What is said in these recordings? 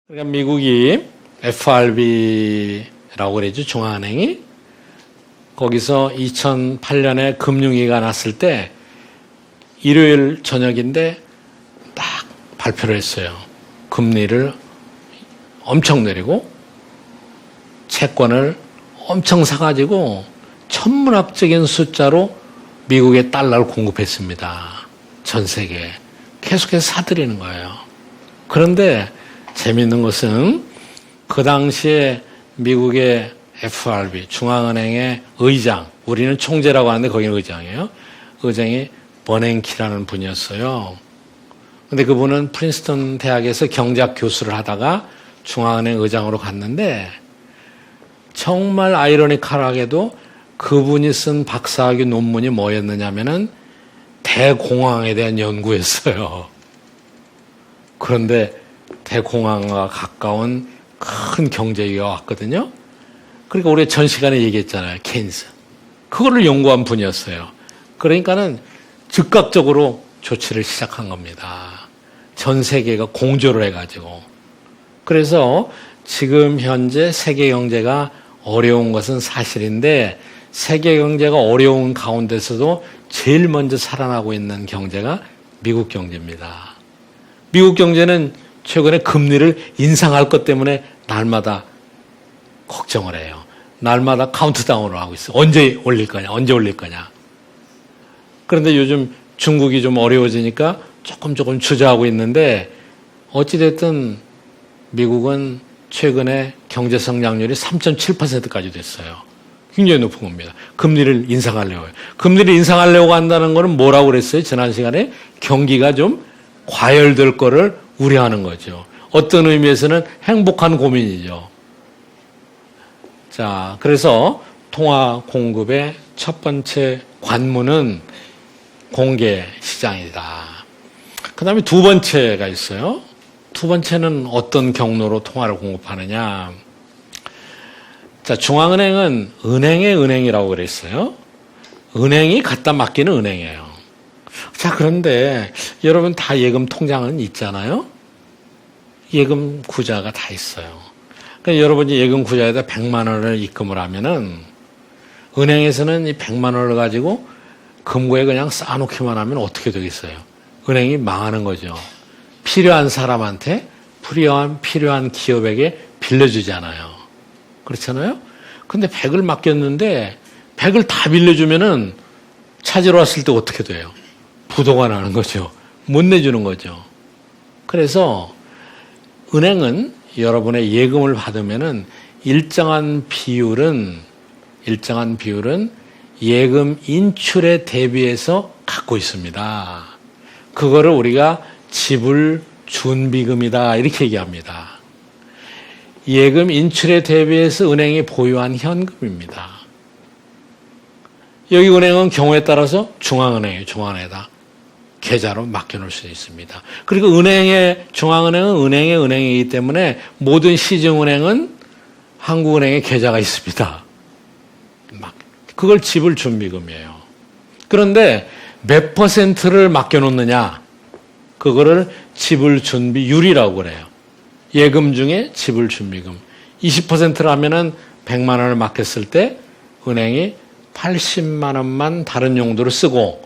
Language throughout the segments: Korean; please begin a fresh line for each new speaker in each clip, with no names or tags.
그러니까 미국이 FRB라고 그러죠. 중앙은행이. 거기서 2008년에 금융위기가 났을 때 일요일 저녁인데 딱 발표를 했어요. 금리를 엄청 내리고 채권을 엄청 사가지고 천문학적인 숫자로 미국에 달러를 공급했습니다. 전 세계에. 계속해서 사들이는 거예요. 그런데 재미있는 것은 그 당시에 미국의 FRB, 중앙은행의 의장, 우리는 총재라고 하는데 거기는 의장이에요. 의장이 버냉키라는 분이었어요. 근데 그분은 프린스턴 대학에서 경제학 교수를 하다가 중앙은행 의장으로 갔는데 정말 아이러니컬하게도 그분이 쓴 박사학위 논문이 뭐였느냐면은 대공황에 대한 연구였어요. 그런데 대공황과 가까운 큰 경제위기가 왔거든요. 그러니까 우리 전 시간에 얘기했잖아요. 케인스. 그거를 연구한 분이었어요. 그러니까는 즉각적으로 조치를 시작한 겁니다. 전 세계가 공조를 해가지고. 그래서 지금 현재 세계 경제가 어려운 것은 사실인데 세계 경제가 어려운 가운데서도 제일 먼저 살아나고 있는 경제가 미국 경제입니다. 미국 경제는 최근에 금리를 인상할 것 때문에 날마다 걱정을 해요. 날마다 카운트다운을 하고 있어요. 언제 올릴 거냐, 언제 올릴 거냐. 그런데 요즘 중국이 좀 어려워지니까 조금 주저하고 있는데 어찌됐든 미국은 최근에 경제 성장률이 3.7%까지 됐어요. 굉장히 높은 겁니다. 금리를 인상하려고 해요. 금리를 인상하려고 한다는 거는 뭐라고 그랬어요? 지난 시간에 경기가 좀 과열될 거를 우려하는 거죠. 어떤 의미에서는 행복한 고민이죠. 자, 그래서 통화 공급의 첫 번째 관문은 공개 시장이다. 그 다음에 두 번째가 있어요. 두 번째는 어떤 경로로 통화를 공급하느냐. 자, 중앙은행은 은행의 은행이라고 그랬어요. 은행이 갖다 맡기는 은행이에요. 자, 그런데 여러분 다 예금 통장은 있잖아요. 예금 구자가 다 있어요. 그러니까 여러분이 예금 구자에다 100만 원을 입금을 하면은 은행에서는 이 100만 원을 가지고 금고에 그냥 쌓아놓기만 하면 어떻게 되겠어요? 은행이 망하는 거죠. 필요한 사람한테 필요한 기업에게 빌려주잖아요. 그렇잖아요? 근데 100을 맡겼는데 100을 다 빌려주면은 찾으러 왔을 때 어떻게 돼요? 부도가 나는 거죠. 못 내주는 거죠. 그래서 은행은 여러분의 예금을 받으면은 일정한 비율은 예금 인출에 대비해서 갖고 있습니다. 그거를 우리가 지불 준비금이다 이렇게 얘기합니다. 예금 인출에 대비해서 은행이 보유한 현금입니다. 여기 은행은 경우에 따라서 중앙은행이에요. 중앙은행에다 계좌로 맡겨놓을 수 있습니다. 그리고 중앙은행은 은행의 은행이기 때문에 모든 시중은행은 한국은행에 계좌가 있습니다. 그걸 지불 준비금이에요. 그런데 몇 퍼센트를 맡겨놓느냐? 그거를 지불 준비율이라고 그래요. 예금 중에 지불 준비금. 20%를 하면은 100만 원을 맡겼을 때 은행이 80만 원만 다른 용도로 쓰고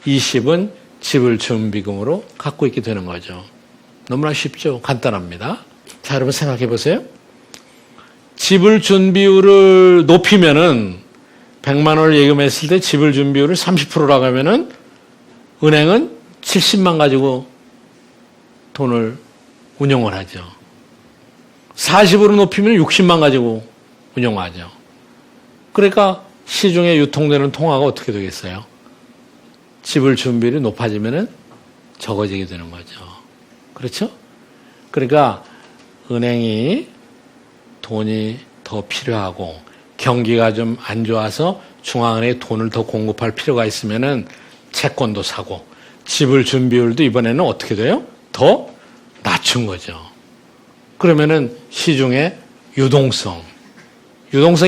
20은 지불 준비금으로 갖고 있게 되는 거죠. 너무나 쉽죠? 간단합니다. 자, 여러분 생각해 보세요. 지불 준비율을 높이면은 100만 원을 예금했을 때 지불 준비율을 30%라고 하면은 은행은 70만 가지고 돈을 운용을 하죠. 40으로 높이면 60만 가지고 운용하죠. 그러니까 시중에 유통되는 통화가 어떻게 되겠어요? 지불 준비율이 높아지면은 적어지게 되는 거죠. 그렇죠? 그러니까 은행이 돈이 더 필요하고 경기가 좀 안 좋아서 중앙은행에 돈을 더 공급할 필요가 있으면은 채권도 사고 지불 준비율도 이번에는 어떻게 돼요? 더 낮춘 거죠. 그러면은 시중에 유동성이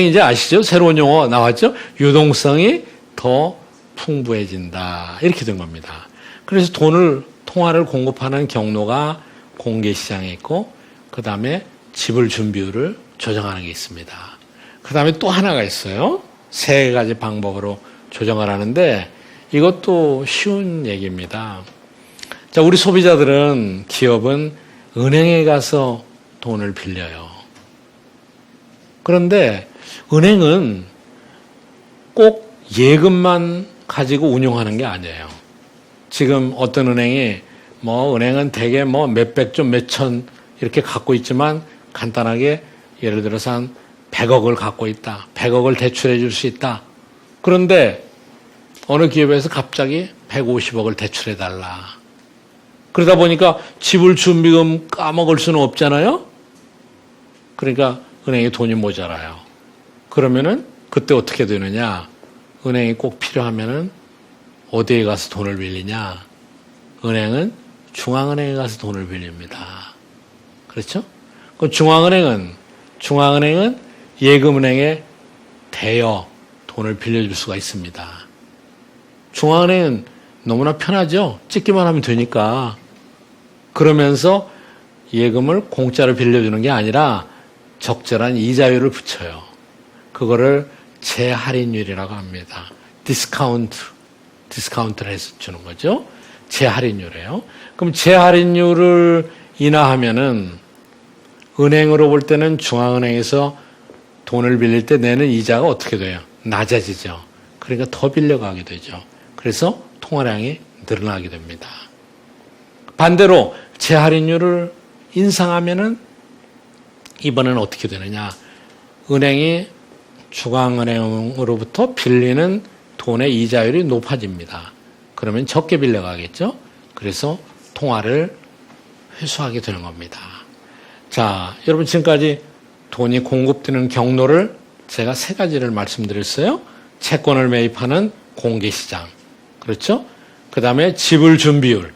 이제 아시죠? 새로운 용어 나왔죠? 유동성이 더 풍부해진다. 이렇게 된 겁니다. 그래서 통화를 공급하는 경로가 공개시장에 있고 그 다음에 지불 준비율을 조정하는 게 있습니다. 그 다음에 또 하나가 있어요. 세 가지 방법으로 조정을 하는데 이것도 쉬운 얘기입니다. 자, 우리 소비자들은, 기업은 은행에 가서 돈을 빌려요. 그런데 은행은 꼭 예금만 가지고 운용하는 게 아니에요. 지금 어떤 은행이 은행은 대개 몇백 좀 몇천 이렇게 갖고 있지만 간단하게 예를 들어서 한 100억을 갖고 있다. 100억을 대출해 줄 수 있다. 그런데 어느 기업에서 갑자기 150억을 대출해 달라. 그러다 보니까 지불 준비금 까먹을 수는 없잖아요. 그러니까 은행에 돈이 모자라요. 그러면은 그때 어떻게 되느냐? 은행이 꼭 필요하면은 어디에 가서 돈을 빌리냐? 은행은 중앙은행에 가서 돈을 빌립니다. 그렇죠? 그 중앙은행은 예금은행에 대여 돈을 빌려줄 수가 있습니다. 중앙은행은 너무나 편하죠? 찍기만 하면 되니까. 그러면서 예금을 공짜로 빌려주는 게 아니라 적절한 이자율을 붙여요. 그거를 재할인율이라고 합니다. 디스카운트를 해서 주는 거죠. 재할인율이에요. 그럼 재할인율을 인하하면은 은행으로 볼 때는 중앙은행에서 돈을 빌릴 때 내는 이자가 어떻게 돼요? 낮아지죠. 그러니까 더 빌려가게 되죠. 그래서 통화량이 늘어나게 됩니다. 반대로 재할인율을 인상하면은 이번에는 어떻게 되느냐? 은행이 중앙은행으로부터 빌리는 돈의 이자율이 높아집니다. 그러면 적게 빌려가겠죠? 그래서 통화를 회수하게 되는 겁니다. 자, 여러분 지금까지 돈이 공급되는 경로를 제가 세 가지를 말씀드렸어요. 채권을 매입하는 공개시장. 그렇죠? 그 다음에 지불 준비율.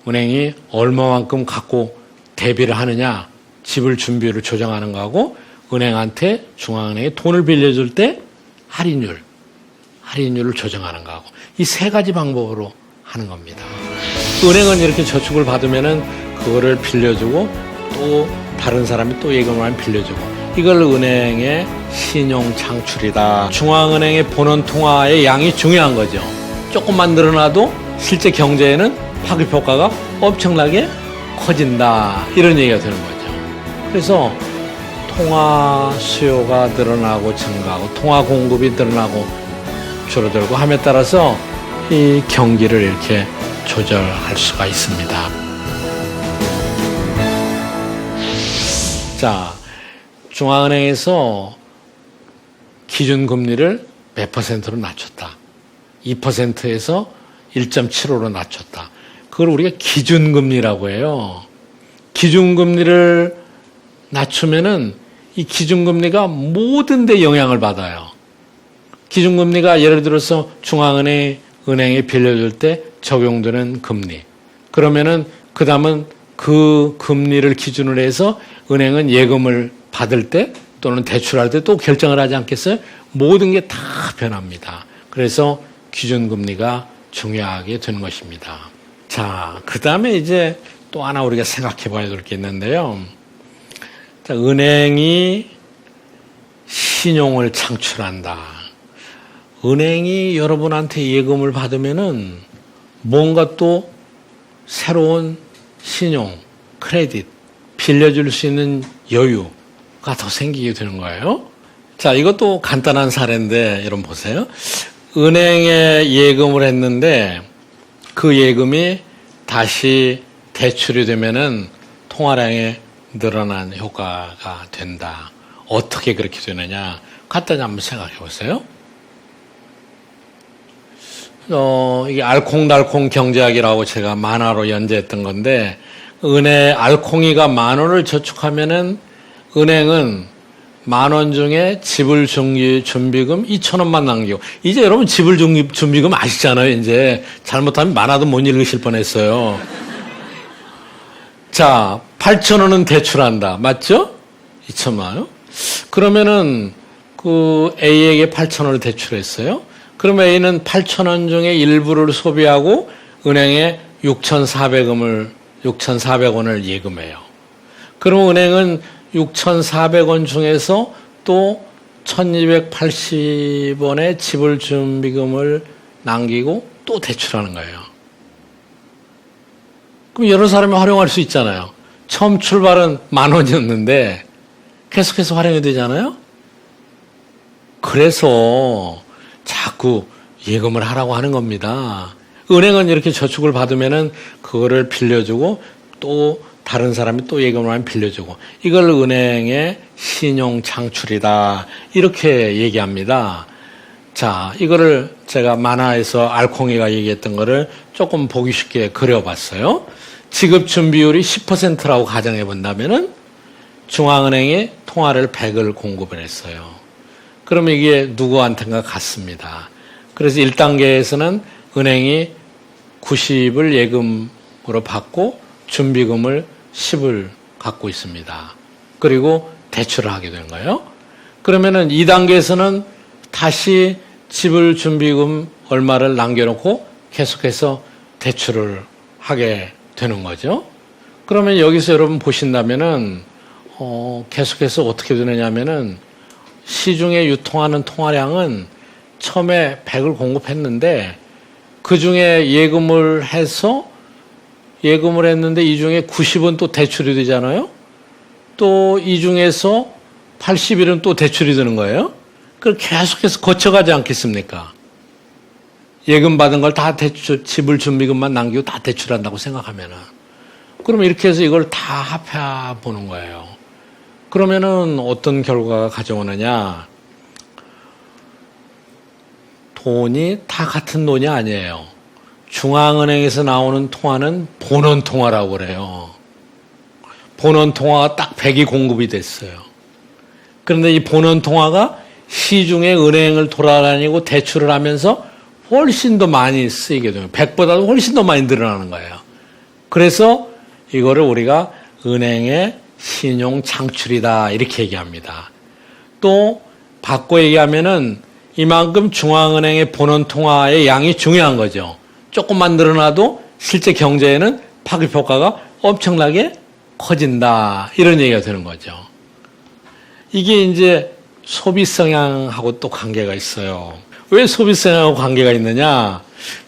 은행이 얼마만큼 갖고 대비를 하느냐. 지불 준비율을 조정하는 거하고 은행한테 중앙은행에 돈을 빌려줄 때 할인율을 조정하는 거하고 이 세 가지 방법으로 하는 겁니다. 은행은 이렇게 저축을 받으면은 그거를 빌려주고 또 다른 사람이 또 예금을 하면 빌려주고 이걸 은행의 신용 창출이다. 중앙은행의 본원 통화의 양이 중요한 거죠. 조금만 늘어나도 실제 경제에는 파급 효과가 엄청나게 커진다. 이런 얘기가 되는 거죠. 그래서 통화 수요가 늘어나고 증가하고 통화 공급이 늘어나고 줄어들고 함에 따라서 이 경기를 이렇게 조절할 수가 있습니다. 자, 중앙은행에서 기준금리를 몇 퍼센트로 낮췄다. 2%에서 1.75로 낮췄다. 그걸 우리가 기준금리라고 해요. 기준금리를 낮추면은 이 기준금리가 모든 데 영향을 받아요. 기준금리가 예를 들어서 중앙은행에 빌려줄 때 적용되는 금리. 그러면은 그 다음은 그 금리를 기준으로 해서 은행은 예금을 받을 때 또는 대출할 때 또 결정을 하지 않겠어요? 모든 게 다 변합니다. 그래서 기준금리가 중요하게 되는 것입니다. 자, 그 다음에 이제 또 하나 우리가 생각해 봐야 될 게 있는데요. 자, 은행이 신용을 창출한다. 은행이 여러분한테 예금을 받으면은 뭔가 또 새로운 신용, 크레딧, 빌려줄 수 있는 여유가 더 생기게 되는 거예요. 자, 이것도 간단한 사례인데, 여러분 보세요. 은행에 예금을 했는데 그 예금이 다시 대출이 되면은 통화량이 늘어난 효과가 된다. 어떻게 그렇게 되느냐? 간단히 한번 생각해 보세요. 이게 알콩달콩 경제학이라고 제가 만화로 연재했던 건데, 알콩이가 10,000원을 저축하면은 은행은 10,000원 중에 지불 준비금 2,000원만 남기고, 이제 여러분 지불 준비금 아시잖아요. 이제 잘못하면 만화도 못 읽으실 뻔했어요. 자, 8,000원은 대출한다. 맞죠? 2,000만 원. 그러면은 그 A에게 8,000원을 대출했어요. 그러면 A는 8,000원 중에 일부를 소비하고 은행에 6,400원을 예금해요. 그럼 은행은 6,400원 중에서 또 1,280원의 지불 준비금을 남기고 또 대출하는 거예요. 그럼 여러 사람이 활용할 수 있잖아요. 처음 출발은 10,000원이었는데 계속해서 활용이 되잖아요. 그래서 자꾸 예금을 하라고 하는 겁니다. 은행은 이렇게 저축을 받으면은 그거를 빌려주고 또 다른 사람이 또 예금을 하면 빌려주고 이걸 은행의 신용 창출이다 이렇게 얘기합니다. 자, 이거를 제가 만화에서 알콩이가 얘기했던 거를 조금 보기 쉽게 그려봤어요. 지급 준비율이 10%라고 가정해 본다면은 중앙은행이 통화를 100을 공급을 했어요. 그러면 이게 누구한테인가 같습니다. 그래서 1단계에서는 은행이 90을 예금으로 받고 준비금을 10을 갖고 있습니다. 그리고 대출을 하게 된 거예요. 그러면은 2단계에서는 다시 지불 준비금 얼마를 남겨놓고 계속해서 대출을 하게 되는 거죠. 그러면 여기서 여러분 보신다면은 계속해서 어떻게 되느냐면은 시중에 유통하는 통화량은 처음에 100을 공급했는데 그 중에 예금을 했는데 이 중에 90은 또 대출이 되잖아요. 또 이 중에서 81은 또 대출이 되는 거예요. 그걸 계속해서 거쳐가지 않겠습니까? 예금 받은 걸 다 지불 준비금만 남기고 다 대출한다고 생각하면은. 그러면 이렇게 해서 이걸 다 합해 보는 거예요. 그러면은 어떤 결과가 가져오느냐? 돈이 다 같은 돈이 아니에요. 중앙은행에서 나오는 통화는 본원통화라고 그래요. 본원통화가 딱 100이 공급이 됐어요. 그런데 이 본원통화가 시중에 은행을 돌아다니고 대출을 하면서 훨씬 더 많이 쓰이게 돼요. 100보다도 훨씬 더 많이 늘어나는 거예요. 그래서 이거를 우리가 은행의 신용 창출이다 이렇게 얘기합니다. 또 바꿔 얘기하면은 이만큼 중앙은행의 본원 통화의 양이 중요한 거죠. 조금만 늘어나도 실제 경제에는 파급 효과가 엄청나게 커진다 이런 얘기가 되는 거죠. 이게 이제 소비 성향하고 또 관계가 있어요. 왜 소비 성향하고 관계가 있느냐?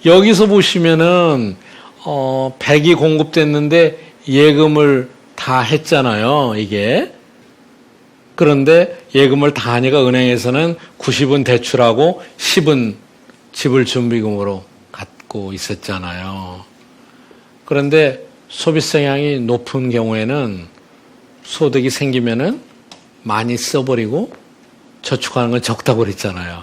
여기서 보시면은 100이 공급됐는데 예금을 다 했잖아요. 이게. 그런데 예금을 다 하니까 은행에서는 90은 대출하고 10은 지불 준비금으로 갖고 있었잖아요. 그런데 소비 성향이 높은 경우에는 소득이 생기면은 많이 써버리고 저축하는 건 적다고 그랬잖아요.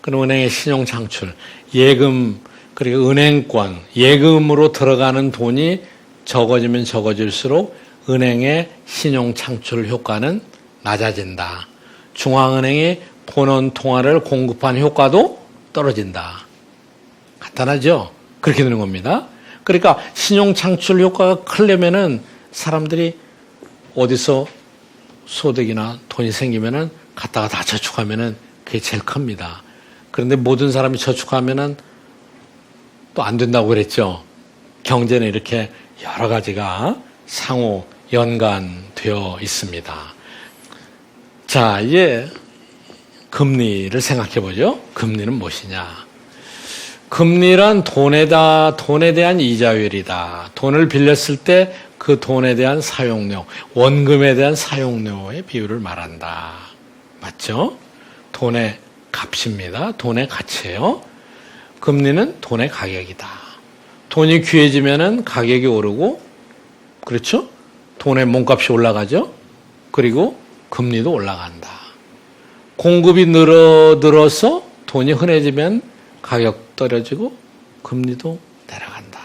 그럼 은행의 신용 창출, 예금, 그리고 은행권, 예금으로 들어가는 돈이 적어지면 적어질수록 은행의 신용 창출 효과는 낮아진다. 중앙은행이 본원 통화를 공급한 효과도 떨어진다. 간단하죠? 그렇게 되는 겁니다. 그러니까 신용 창출 효과가 크려면은 사람들이 어디서 소득이나 돈이 생기면은 갖다가 다 저축하면은 그게 제일 큽니다. 그런데 모든 사람이 저축하면은 또 안 된다고 그랬죠. 경제는 이렇게 여러 가지가 상호 연관되어 있습니다. 자, 이제 금리를 생각해 보죠. 금리는 무엇이냐? 금리란 돈에 대한 이자율이다. 돈을 빌렸을 때 그 돈에 대한 사용료, 원금에 대한 사용료의 비율을 말한다. 맞죠? 돈의 값입니다. 돈의 가치예요. 금리는 돈의 가격이다. 돈이 귀해지면은 가격이 오르고, 그렇죠? 돈의 몸값이 올라가죠? 그리고 금리도 올라간다. 공급이 늘어서 돈이 흔해지면 가격 떨어지고 금리도 내려간다.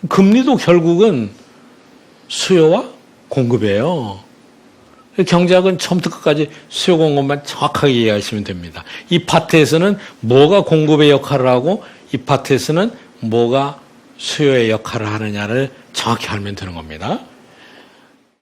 금리도 결국은 수요와 공급이에요. 경제학은 처음부터 끝까지 수요 공급만 정확하게 이해하시면 됩니다. 이 파트에서는 뭐가 공급의 역할을 하고 이 파트에서는 뭐가 수요의 역할을 하느냐를 정확히 알면 되는 겁니다.